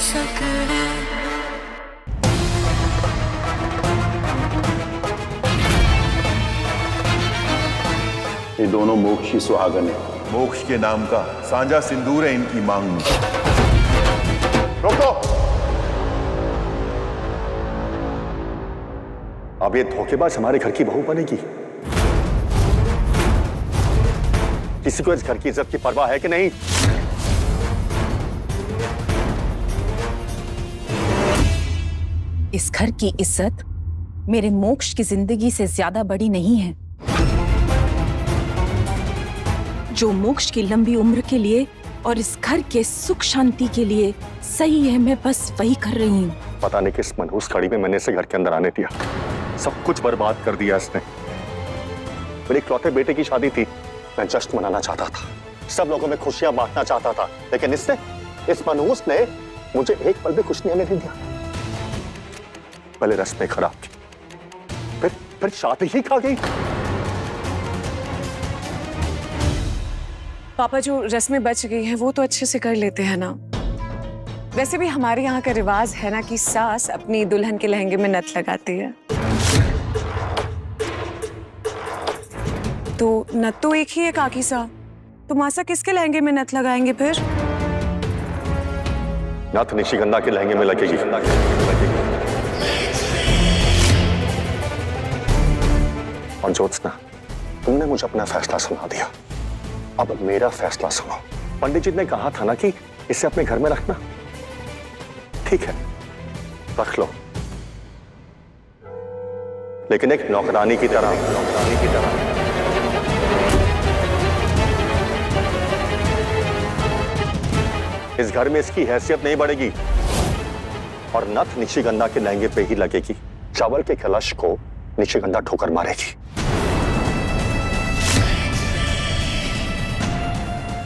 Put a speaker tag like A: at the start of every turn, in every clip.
A: सकते।
B: ये दोनों मोक्ष की सुहागन है।
C: मोक्ष के नाम का सांझा सिंदूर है इनकी मांग में। रोको!
B: अब ये धोखेबाज हमारे घर की बहू बनेगी। किसी को इस घर की इज्जत की परवाह है कि नहीं?
D: इस घर की इज्जत मेरे मोक्ष की जिंदगी से ज्यादा बड़ी नहीं है। जो मोक्ष की लंबी उम्र के लिए और इस घर के सुख शांति के लिए सही है, मैं बस वही कर रही हूँ।
B: पता नहीं किस मनहूस कड़ी में मैंने इसे घर के अंदर आने दिया। सब कुछ बर्बाद कर दिया इसने। मेरे इकलौते बेटे की शादी थी, मैं जश्न मनाना चाहता था, सब लोगों में खुशियां बांटना चाहता था, लेकिन इसने, इस मनहूस ने मुझे एक पल भी खुश नहीं आने दिया। पहले रस्में खराब की, फिर शादी ही खा गई।
E: पापा, जो रस्में बच गई हैं वो तो अच्छे से कर लेते हैं ना। वैसे भी हमारे यहाँ का रिवाज है ना कि सास अपनी दुल्हन के लहंगे में नथ लगाती है। तो नथ तो एक ही है काकी साहब, तो मासा किसके लहंगे में नथ लगाएंगे फिर?
B: नथ निशिगंधा के लहंगे में लगेगी। और ज्योत्सना, तुमने मुझे अपना फैसला सुना दिया, अब मेरा फैसला सुनो। पंडित जी ने कहा था ना कि इसे अपने घर में रखना, ठीक है, रख लो, लेकिन एक नौकरानी की तरह, नौकरानी की तरह। इस घर में इसकी हैसियत नहीं बढ़ेगी और नथ निशिगंधा के लहंगे पे ही लगेगी। चावल के कलश को निशिगंधा ठोकर मारेगी।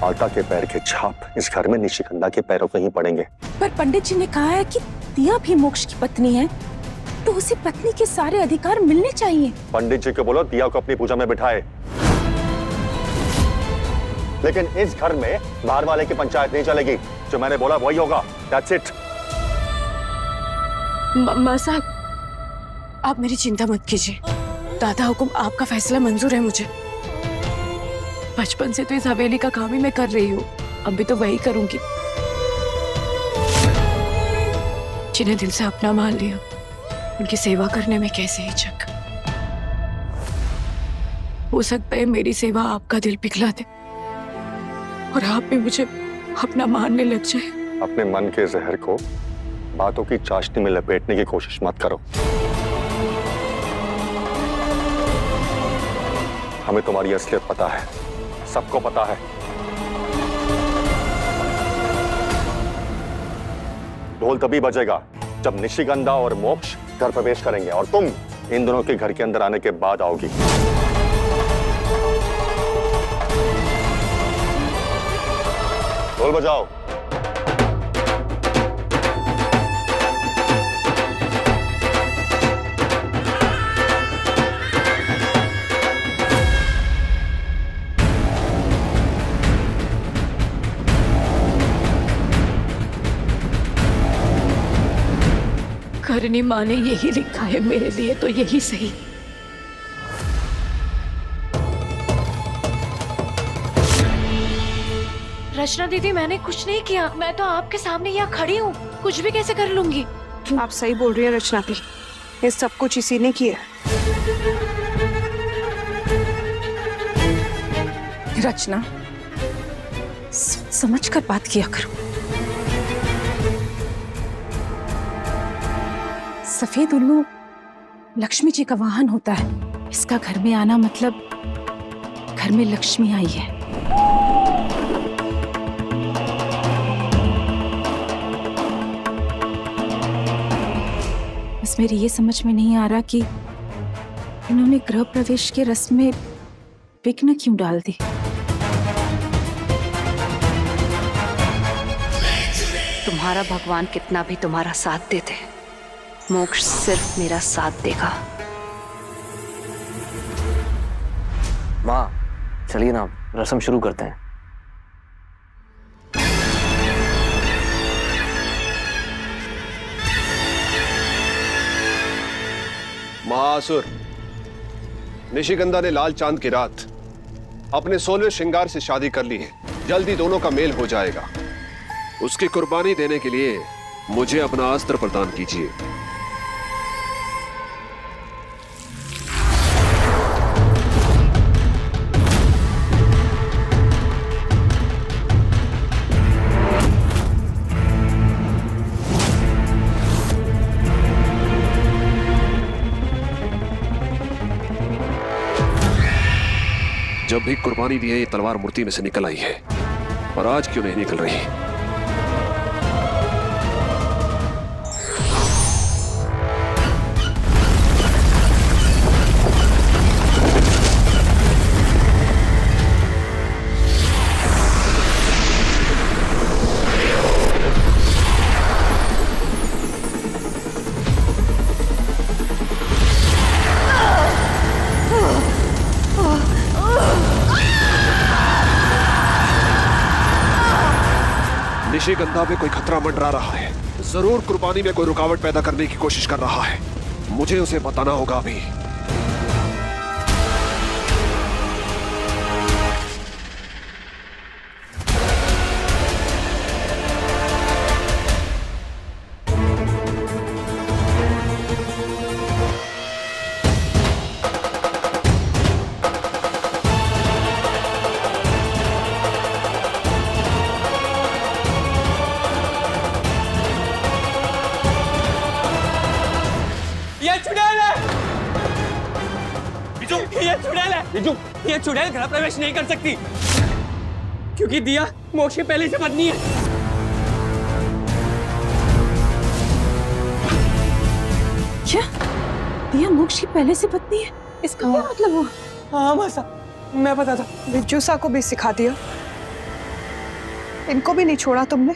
B: मालता के पैर के छाप इस घर में निशिगंधा के पैरों पे ही पड़ेंगे।
D: पर पंडित जी ने कहा है कि दिया भी मोक्ष की पत्नी है, तो उसे पत्नी के सारे अधिकार मिलने चाहिए। पंडित
B: जी को बोलो दिया को अपनी पूजा में बिठाए, लेकिन इस घर में बाहर वाले की पंचायत नहीं चलेगी। जो मैंने बोला वही होगा। That's it।
E: मां साहब, आप मेरी चिंता मत कीजिए। दादा हुकुम, आपका फैसला मंजूर है मुझे। बचपन से तो इस हवेली का काम ही मैं कर रही हूँ, अब भी तो वही करूंगी। जिन्हें दिल से अपना मान लिया, उनकी सेवा करने में कैसे हिचक। हो सकता है मेरी सेवा आपका दिल पिघला दे और आप भी मुझे अपना मानने लग जाए।
B: अपने मन के जहर को बातों की चाशनी में लपेटने की कोशिश मत करो। हमें तुम्हारी असलियत पता है, सबको पता है। ढोल तभी बजेगा जब निशिगंधा और मोक्ष घर प्रवेश करेंगे और तुम इन दोनों के घर के अंदर आने के बाद आओगी। ढोल बजाओ।
E: करनी माँ ने यही लिखा है मेरे लिए, तो यही सही।
F: रचना दीदी, मैंने कुछ नहीं किया। मैं तो आपके सामने यहाँ खड़ी हूँ, कुछ भी कैसे कर लूंगी।
E: आप सही बोल रही हैं रचना दी, ये सब कुछ इसी ने किया।
D: रचना, समझ कर बात किया करो। सफेद उल्लू लक्ष्मी जी का वाहन होता है। इसका घर में आना मतलब घर में लक्ष्मी आई है। बस मेरी ये समझ में नहीं आ रहा कि इन्होंने गृह प्रवेश के रस्म में विघ्न क्यों डाल दी।
F: तुम्हारा भगवान कितना भी तुम्हारा साथ देते, मोक्ष सिर्फ मेरा साथ देगा।
G: माँ, चलिए ना, रस्म शुरू करते हैं।
A: असुर, निशिगंधा ने लाल चांद की रात अपने 16वें श्रृंगार से शादी कर ली है। जल्दी दोनों का मेल हो जाएगा। उसकी कुर्बानी देने के लिए मुझे अपना अस्त्र प्रदान कीजिए। जब भी कुर्बानी दी है ये तलवार मूर्ति में से निकल आई है, और आज क्यों नहीं निकल रही? निशिगंधा में कोई खतरा मंडरा रहा है। जरूर कुर्बानी में कोई रुकावट पैदा करने की कोशिश कर रहा है। मुझे उसे बताना होगा अभी।
H: ये चुड़ैल घर प्रवेश नहीं कर सकती क्योंकि दिया मोक्ष के पहले से पत्नी है।
D: क्या दिया मोक्ष की पहले से पत्नी है? इसका क्या मतलब हुआ?
H: हाँ मासा, मैं पता था।
I: विजुसा को भी सिखा दिया, इनको भी नहीं छोड़ा तुमने।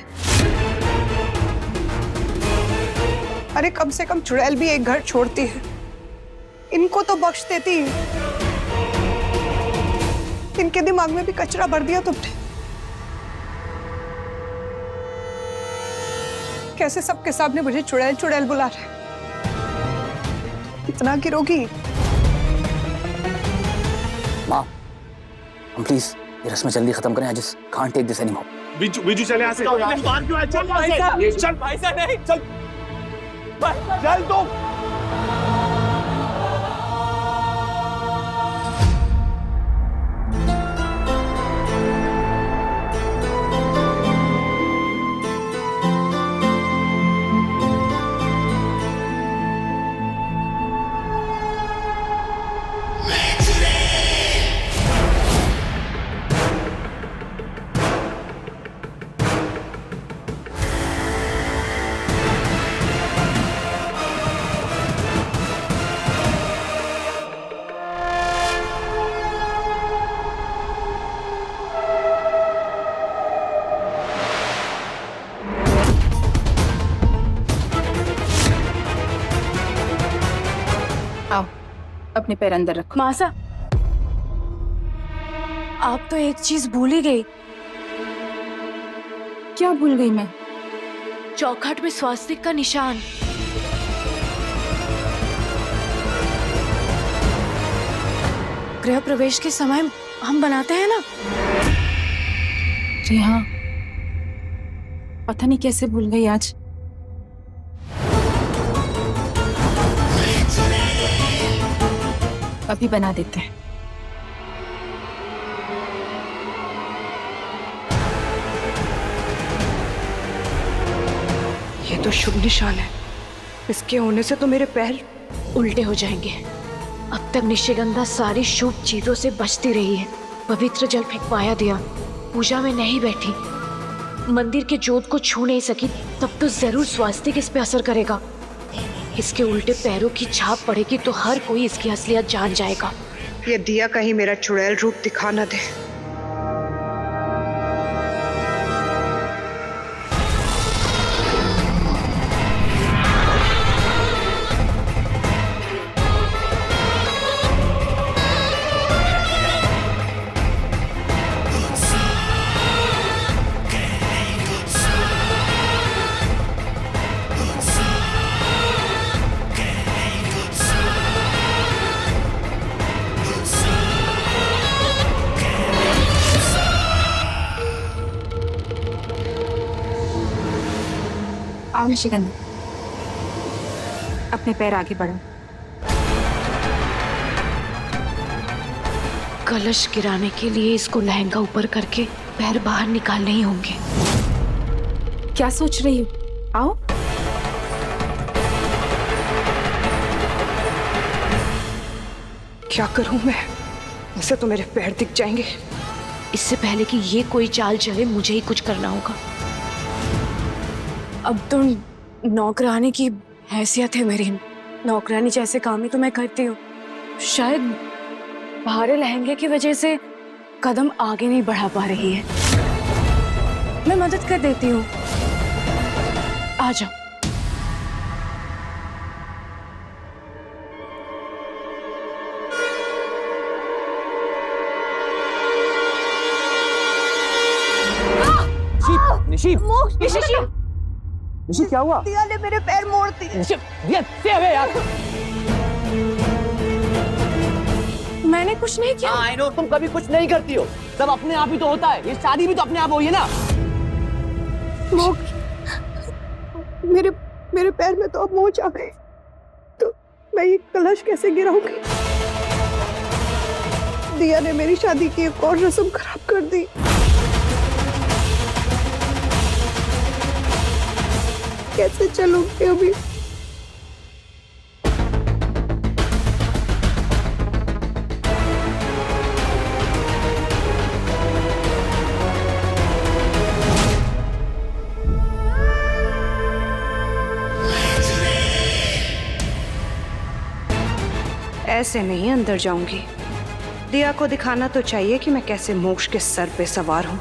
I: अरे कम से कम चुड़ैल भी एक घर छोड़ती है, इनको तो बख्श देती है। इनके दिमाग में भी कचरा भर दिया तुमने। कैसे सबके सामने मुझे चुड़ैल चुड़ैल बुला रहे? इतना गिरोगी?
G: माँ, हम प्लीज ये रस्म जल्दी खत्म करें। I just can't take this anymore.
H: Biju चले यहाँ से। बात क्यों है? चल भाई साहब नहीं, चल चल तो।
D: आओ, अपने पैर अंदर रखो।
E: मासा, आप तो एक चीज भूल ही गई।
D: क्या भूल गई मैं?
E: चौखट में स्वास्तिक का निशान। गृह प्रवेश के समय हम बनाते हैं ना।
D: जी हाँ, पता नहीं कैसे भूल गई आज। अभी बना देते हैं।
I: ये तो शुभ निशान है, इसके होने से तो मेरे पैर
E: उल्टे हो जाएंगे। अब तक निशिगंधा सारी शुभ चीजों से बचती रही है। पवित्र जल फेंकवाया दिया, पूजा में नहीं बैठी, मंदिर के जोत को छू नहीं सकी, तब तो जरूर स्वास्तिक इस पे असर करेगा। इसके उल्टे पैरों की छाप पड़ेगी तो हर कोई इसकी असलियत जान जाएगा।
I: ये दिया कहीं मेरा चुड़ैल रूप दिखा न दे।
D: आओ निशिगंधा, अपने पैर आगे बढ़ो।
E: कलश गिराने के लिए इसको लहंगा ऊपर करके पैर बाहर निकालने ही होंगे।
D: क्या सोच रही हो? आओ।
I: क्या करूं मैं? ऐसे तो मेरे पैर दिख जाएंगे।
E: इससे पहले कि ये कोई चाल चले मुझे ही कुछ करना होगा।
J: अब तो नौकरानी की हैसियत है मेरी, नौकरानी जैसे काम ही तो मैं करती हूँ। शायद भारे लहंगे की वजह से कदम आगे नहीं बढ़ा पा रही है। मैं मदद कर देती हूँ, आ जाओ।
G: निशी, निशी क्या हुआ?
I: दिया ने मेरे पैर मोड़ दिए।
G: निशी, दिया है यार।
J: मैंने कुछ नहीं किया।
G: आई नो, तुम कभी कुछ नहीं करती हो, सब अपने आप ही तो होता है। ये शादी भी तो अपने आप हुई है ना।
I: मोक्ष, मेरे पैर में तो अब मोच आ गई, तो मैं ये कलश कैसे गिराऊंगी? दिया ने मेरी शादी की एक और रस्म खराब कर दी। कैसे चलूंगी अभी? ऐसे नहीं अंदर जाऊंगी। दिया को दिखाना तो चाहिए कि मैं कैसे मोक्ष के सर पे सवार हूं।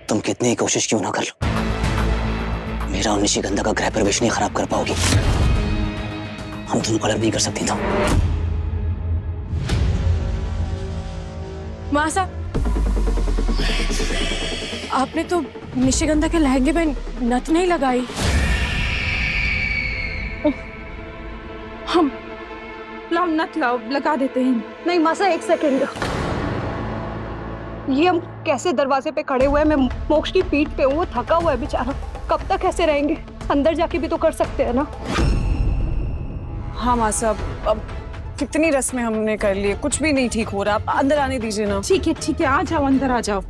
G: तुम कितनी ही कोशिश क्यों ना कर लो, मेरा और निशिगंधा का गृह प्रवेश नहीं खराब कर पाओगी। हम दोनों को अलग नहीं कर सकती। तो
J: मासा, आपने तो निशिगंधा के लहंगे में नथ नहीं लगाई।
D: हम लाओ नथ लाओ, लगा देते हैं।
I: नहीं मासा, एक सेकंड। ये हम कैसे दरवाजे पे खड़े हुए हैं? मैं मोक्ष की पीठ पे हूँ, वो थका हुआ है बेचारा। कब तक ऐसे रहेंगे? अंदर जाके भी तो कर सकते हैं ना।
J: हाँ मासा, अब कितनी रस्में हमने कर ली, कुछ भी नहीं ठीक हो रहा। आप अंदर आने दीजिए ना।
D: ठीक है, आ जाओ, अंदर आ जाओ।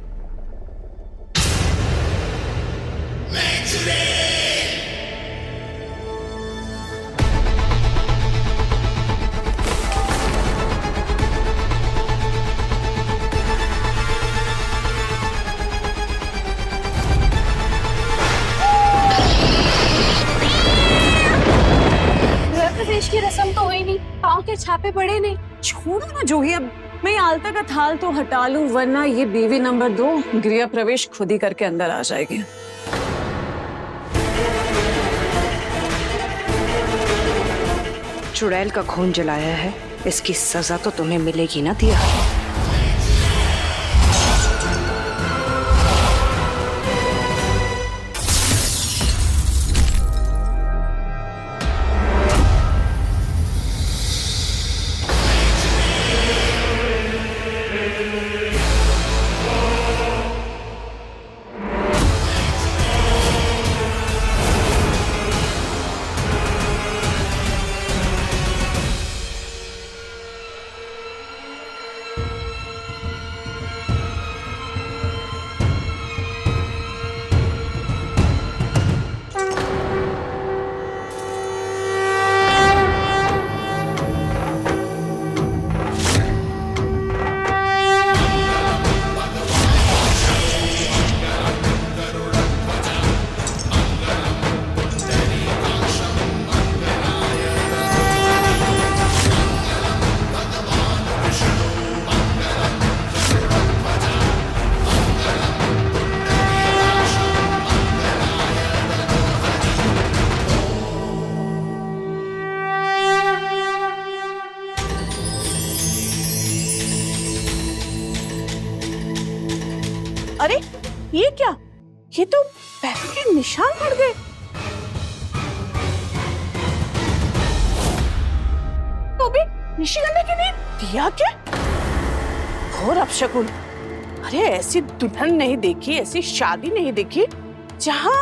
J: प्रवेश की रस्म तो हुई नहीं, पाँव के छापे पड़े नहीं। छोड़ो ना जूही, अब मैं आलता का थाल तो हटा लूं, वरना ये बीवी नंबर 2 गृह प्रवेश खुद ही करके अंदर आ जाएगी।
I: चुड़ैल का खून जलाया है, इसकी सजा तो तुम्हें मिलेगी ना दिया।
J: अरे ये क्या? ये तो पैरों के निशान पड़ गए। तो भी निशिगंधा के लिए दिया क्या? और अपशकुन,
K: अरे ऐसी दुल्हन नहीं देखी, ऐसी शादी नहीं देखी जहां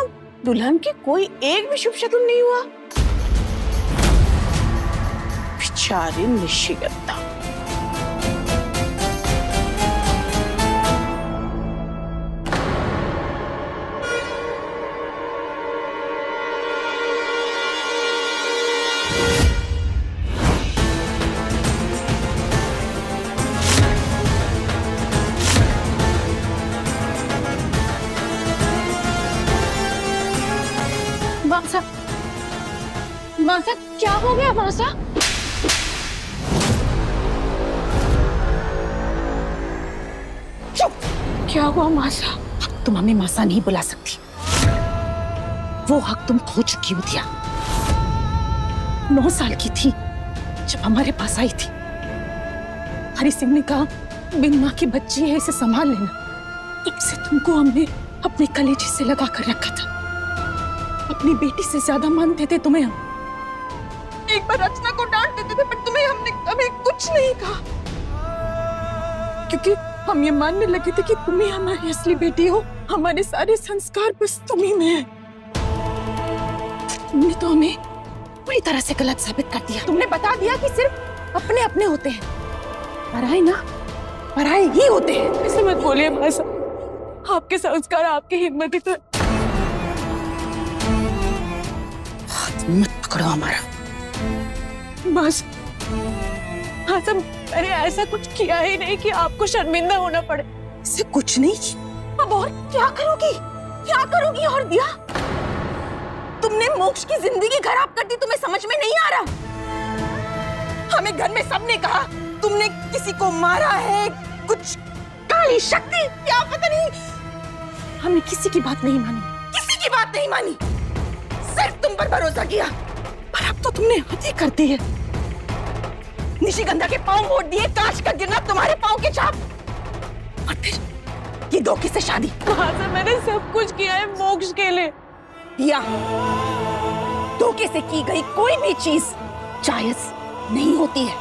K: दुल्हन की कोई एक भी शुभ शगुन नहीं हुआ। बेचारी निशिगंधा।
E: मासा, मासा क्या हो गया मासा?
D: चुप!
E: क्या हुआ मासा?
D: तुम हमें मासा नहीं बुला सकती। वो हक तुम खो चुकी हो दिया। 9 साल की थी जब हमारे पास आई थी। हरि सिंह ने कहा बिन माँ की बच्ची है, इसे संभाल लेना। तुमसे तुमको हमने अपने कलेजे से लगा कर रखा था। अपनी बेटी से ज्यादा मानते थे तुम्हें हम। एक बार रचना को डांट देते थे, पर तुम्हें हमने कभी कुछ नहीं कहा, क्योंकि हम ये मानने लगे थे कि तुम ही हमारी असली बेटी हो। हमारे सारे संस्कार बस तुम्ही में है। तुमने तो हमें पूरी तरह से गलत साबित कर दिया। तुमने बता दिया कि सिर्फ अपने अपने होते हैं, पराए ना, पराए ही होते हैं।
J: ऐसे मत बोलिए मासा, आपके संस्कार आपकी हिम्मत ही तो।
D: हाथ मत पकड़ो हमारा।
J: बस मासा, मैंने ऐसा कुछ किया ही नहीं कि आपको शर्मिंदा होना पड़े।
D: इसे कुछ नहीं। अब और क्या करोगी? क्या करोगी और दिया? तुमने मोक्ष की जिंदगी खराब कर दी, तुम्हें समझ में नहीं आ रहा? हमें घर में सबने कहा तुमने किसी को मारा है, कुछ काली शक्ति, क्या पता नहीं। हमने किसी की बात नहीं मानी, किसी की बात नहीं मानी, सिर्फ तुम पर भरोसा किया। पर अब तो तुमने हद ही कर दी है। निशिगंधा के पांव मोड़ दिए, कांच का गिरना तुम्हारे पांव के छाप, और फिर ये धोखे से शादी।
J: मासा, मैंने सब कुछ किया है मोक्ष के लिए।
D: दिया, धोखे से की गई कोई भी चीज जायज नहीं होती है।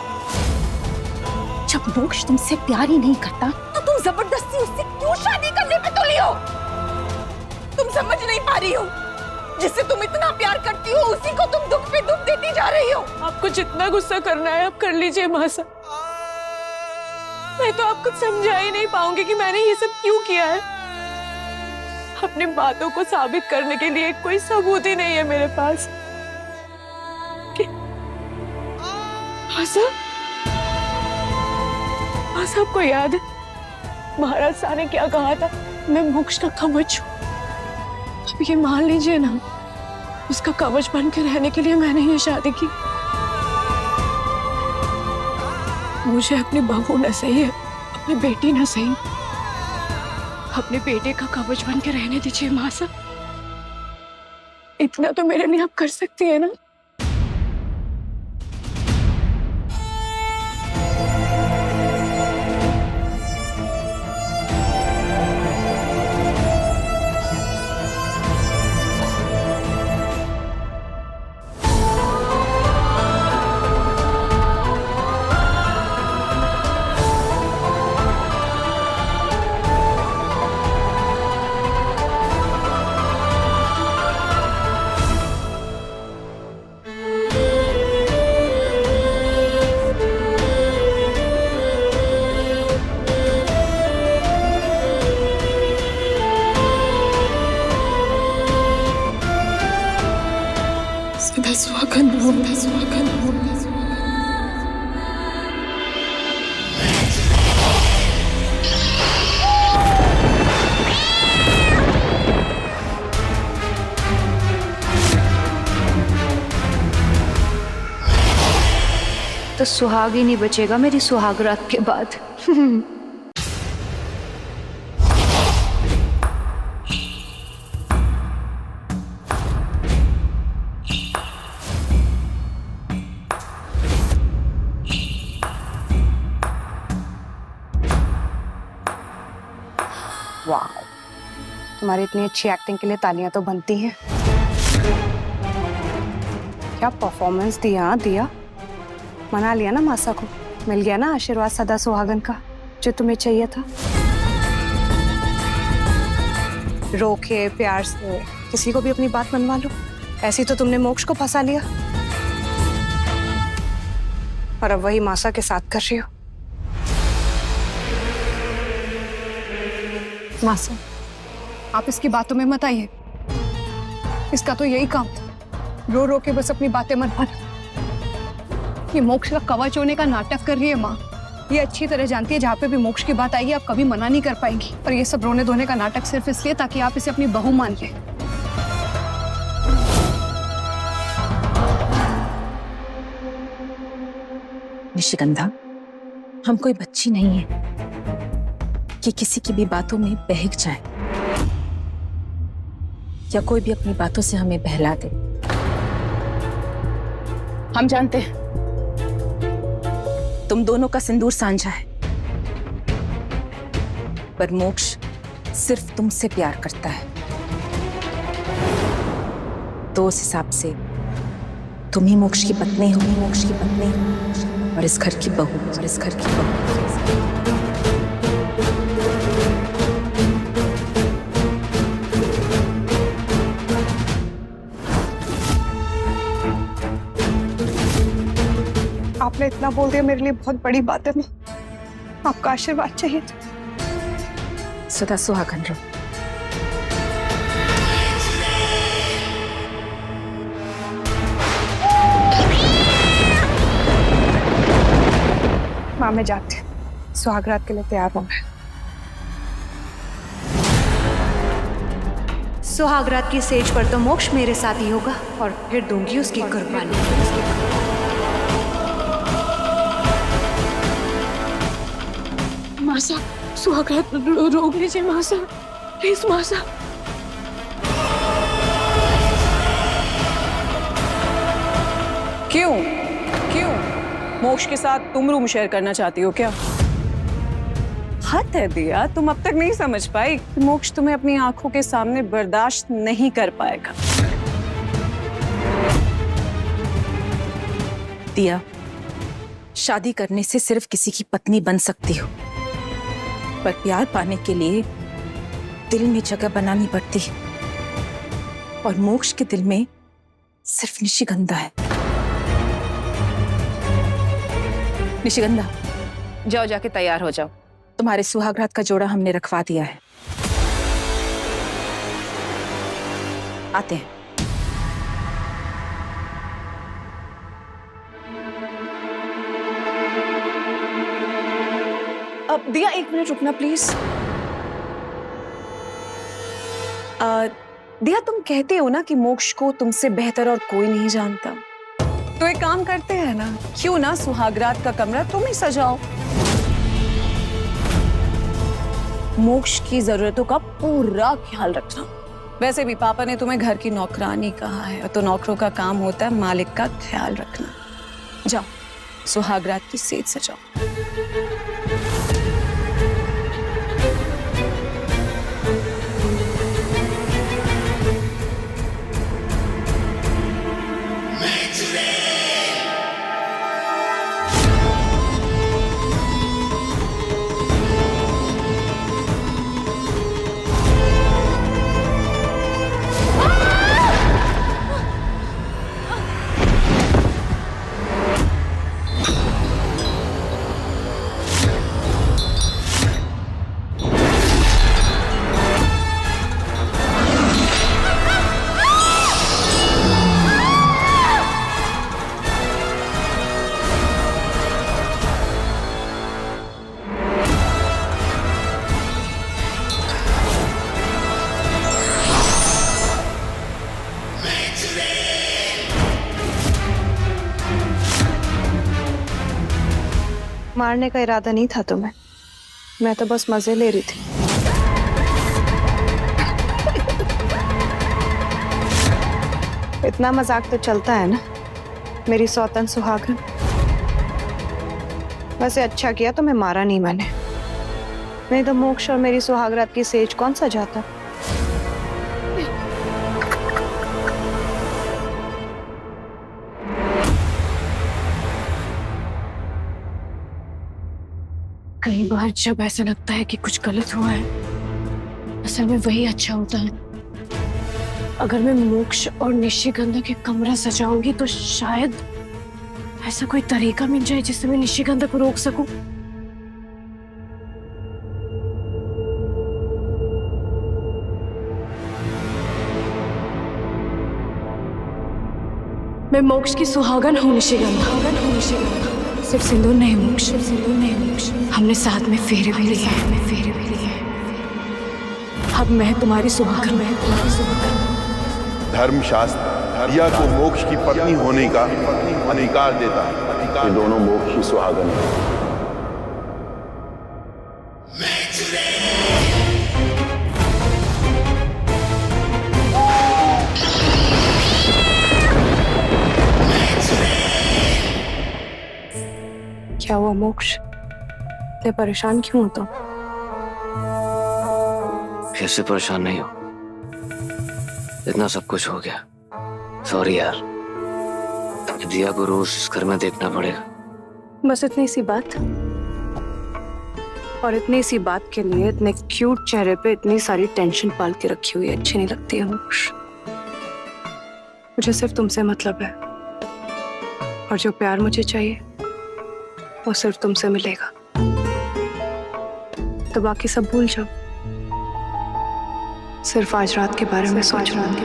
D: जब मोक्ष तुमसे प्यार ही नहीं करता तो तुम जबरदस्ती उससे क्यों शादी करने पे तुली हो? तुम समझ नहीं पा रही हो, जिससे तुम इतना प्यार करती हो उसी को तुम दुख पे दुख देती जा रही हो।
J: आपको जितना गुस्सा करना है आप कर लीजिए मासा। मैं तो आपको समझा ही नहीं पाऊंगी कि मैंने ये सब क्यों किया है। अपनी बातों को साबित करने के लिए कोई सबूत ही नहीं है मेरे पास। मासा, मासा, आपको याद है महाराज शाह ने क्या कहा था? मैं मोक्ष का कवच हूँ। अब ये मान लीजिए ना, उसका कवच बन के रहने के लिए मैंने ये शादी की। मुझे अपनी बहू न सही है, अपनी बेटी न सही, अपने बेटे का कवच बन के रहने दीजिए मासा। इतना तो मेरे लिए आप कर सकती है ना? सदा सुहागन हो, सदा सुहागन हो।
F: तो सुहाग ही नहीं बचेगा मेरी सुहाग रात के बाद।
J: वाह, तुम्हारी इतनी अच्छी एक्टिंग के लिए तालियां तो बनती हैं। क्या परफॉर्मेंस दिया? हाँ दिया, मना लिया ना मासा को, मिल गया ना आशीर्वाद सदा सुहागन का जो तुम्हें चाहिए था।
I: रोके प्यार से किसी को भी अपनी बात मनवा लो। ऐसी तो तुमने मोक्ष को फंसा लिया और अब वही मासा के साथ कर रही हो। मासा, आप इसकी बातों में मत आइए। इसका तो यही काम था, रो रो के बस अपनी बातें मनवाना। ये मोक्ष का कवच होने का नाटक कर रही है माँ। ये अच्छी तरह जानती है जहाँ पे भी मोक्ष की बात आएगी आप कभी मना नहीं कर पाएंगी। और ये सब रोने धोने का नाटक सिर्फ इसलिए ताकि आप इसे अपनी बहू मान लें।
D: निशिगंधा, हम कोई बच्ची नहीं है कि किसी की भी बातों में बहक जाए या कोई भी अपनी बातों से हमें बहला दे। हम जानते हैं तुम दोनों का सिंदूर साझा है, पर मोक्ष सिर्फ तुमसे प्यार करता है, तो उस हिसाब से तुम ही मोक्ष की पत्नी हो, मोक्ष की पत्नी और इस घर की बहू, और इस घर की बहू।
I: आपने इतना बोल दिया मेरे लिए बहुत बड़ी बात है। आपका आशीर्वाद चाहिए था।
D: सदा सुहागन रहो।
I: माँ मैं जाती, सुहागरात के लिए तैयार हूँ।
F: सुहागरात की सेज पर तो मोक्ष मेरे साथ ही होगा और फिर दूंगी उसकी कुर्बानी।
E: मासा, सुहागरात रोक लीजिए मासा, प्लीज मासा।
J: क्यों क्यों मोक्ष के साथ तुम रूम शेयर करना चाहती हो क्या? हद है दिया, तुम अब तक नहीं समझ पाई कि मोक्ष तुम्हें अपनी आंखों के सामने बर्दाश्त नहीं कर पाएगा।
D: दिया, शादी करने से सिर्फ किसी की पत्नी बन सकती हो, पर प्यार पाने के लिए दिल में जगह बनानी पड़ती है, और मोक्ष के दिल में सिर्फ निशिगंधा है। निशिगंधा, जाओ जाके तैयार हो जाओ, तुम्हारे सुहागरात का जोड़ा हमने रखवा दिया है। आते हैं।
J: अब दिया, एक मिनट रुकना प्लीज। दिया, तुम कहते हो ना कि मोक्ष को तुमसे बेहतर और कोई नहीं जानता, तो एक काम करते हैं ना, क्यों ना सुहागरात का कमरा तुम ही सजाओ। मोक्ष की जरूरतों का पूरा ख्याल रखना। वैसे भी पापा ने तुम्हें घर की नौकरानी कहा है, तो नौकरों का काम होता है मालिक का ख्याल रखना। जाओ, सुहागरात की सेज सजाओ।
I: मारने का इरादा नहीं था तुम्हें, मैं तो बस मजे ले रही थी। इतना मजाक तो चलता है ना मेरी सौतन सुहागन। वैसे अच्छा किया तुम्हें मारा नहीं मैंने, नहीं तो मोक्ष और मेरी सुहागरात की सेज कौन सा जाता।
E: कई बार जब ऐसा लगता है कि कुछ गलत हुआ है, असल में वही अच्छा होता है। अगर मैं मोक्ष और निशिगंधा के कमरा सजाऊंगी तो शायद ऐसा कोई तरीका मिल जाए जिससे मैं निशिगंधा को रोक सकूं। मैं मोक्ष की सुहागन हूँ निशिगंधा। सिर्फ सिंदूर नहीं मोक्ष, हमने साथ में फेरे भी लिए हैं। अब मैं तुम्हारी सुहागन।
C: धर्मशास्त्र दिया को मोक्ष की पत्नी होने का अधिकार देता है।
B: ये दोनों मोक्ष की सुहागन हैं।
J: क्या हुआ मोक्ष, इतने परेशान क्यों हो तुम?
G: कैसे परेशान नहीं हो? इतना सब कुछ हो गया, सॉरी यार। दिया को रोज इस घर में देखना पड़ेगा।
J: बस इतनी सी बात, और इतनी सी बात के लिए इतने क्यूट चेहरे पे इतनी सारी टेंशन पाल के रखी हुई अच्छी नहीं लगती है मोक्ष। मुझे सिर्फ तुमसे मतलब है, और जो प्यार मुझे चाहिए वो सिर्फ तुमसे मिलेगा। तो बाकी सब भूल जाओ, सिर्फ आज रात के बारे में सोच रहा हूँ।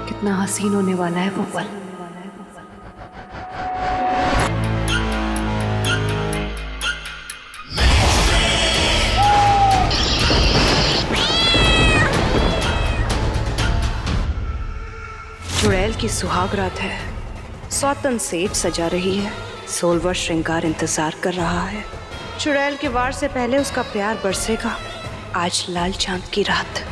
J: कितना हसीन होने वाला है वो पल। चुड़ैल की सुहाग रात है, सौतन सेठ सजा रही है, 16वां श्रृंगार इंतजार कर रहा है। चुड़ैल के वार से पहले उसका प्यार बरसेगा आज लाल चांद की रात।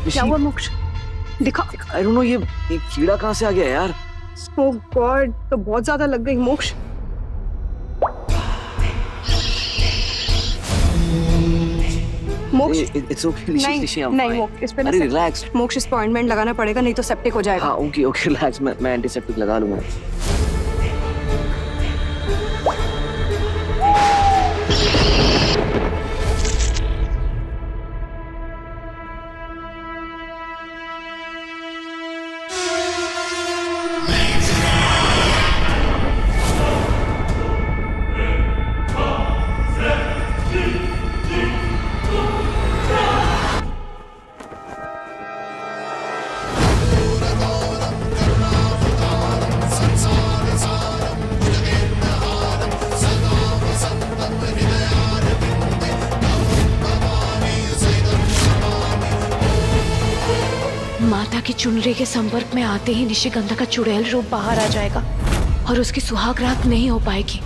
J: क्या हुआ मोक्ष? दिखा।
G: आई डोंट नो, ये कीड़ा कहाँ से आ गया यार?
J: ओह गॉड, तो बहुत ज्यादा लग गई मोक्ष। मोक्ष
G: इट्स ओके।
J: नहीं मोक्ष, इस पे ना
G: रिलैक्स
J: मोक्ष, इस पे ऑइंटमेंट लगाना पड़ेगा, नहीं तो सेप्टिक हो जाएगा।
G: हाँ ओके रिलैक्स, मैं एंटीसेप्टिक लगा लूंगा।
E: माता की चुनरी के संपर्क में आते ही निशिगंधा का चुड़ैल रूप बाहर आ जाएगा और उसकी सुहाग रात नहीं हो पाएगी।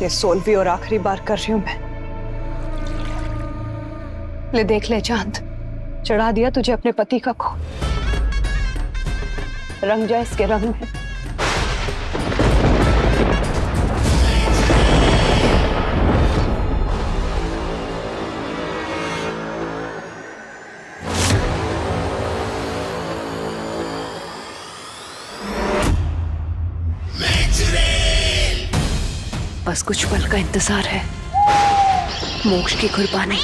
J: ये 16वीं और आखिरी बार कर रही हूं मैं। ले देख ले चांद, चढ़ा दिया तुझे अपने पति का खून, रंग जा इसके रंग में।
F: बस कुछ पल का इंतजार है, मोक्ष की कुर्बानी,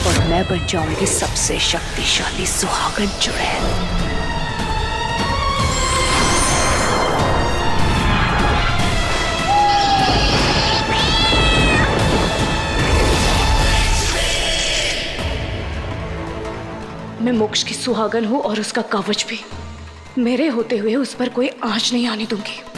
F: और मैं बन जाऊंगी सबसे शक्तिशाली सुहागन चुड़ैल।
E: मैं मोक्ष की सुहागन हूँ और उसका कवच भी। मेरे होते हुए उस पर कोई आंच नहीं आने दूंगी।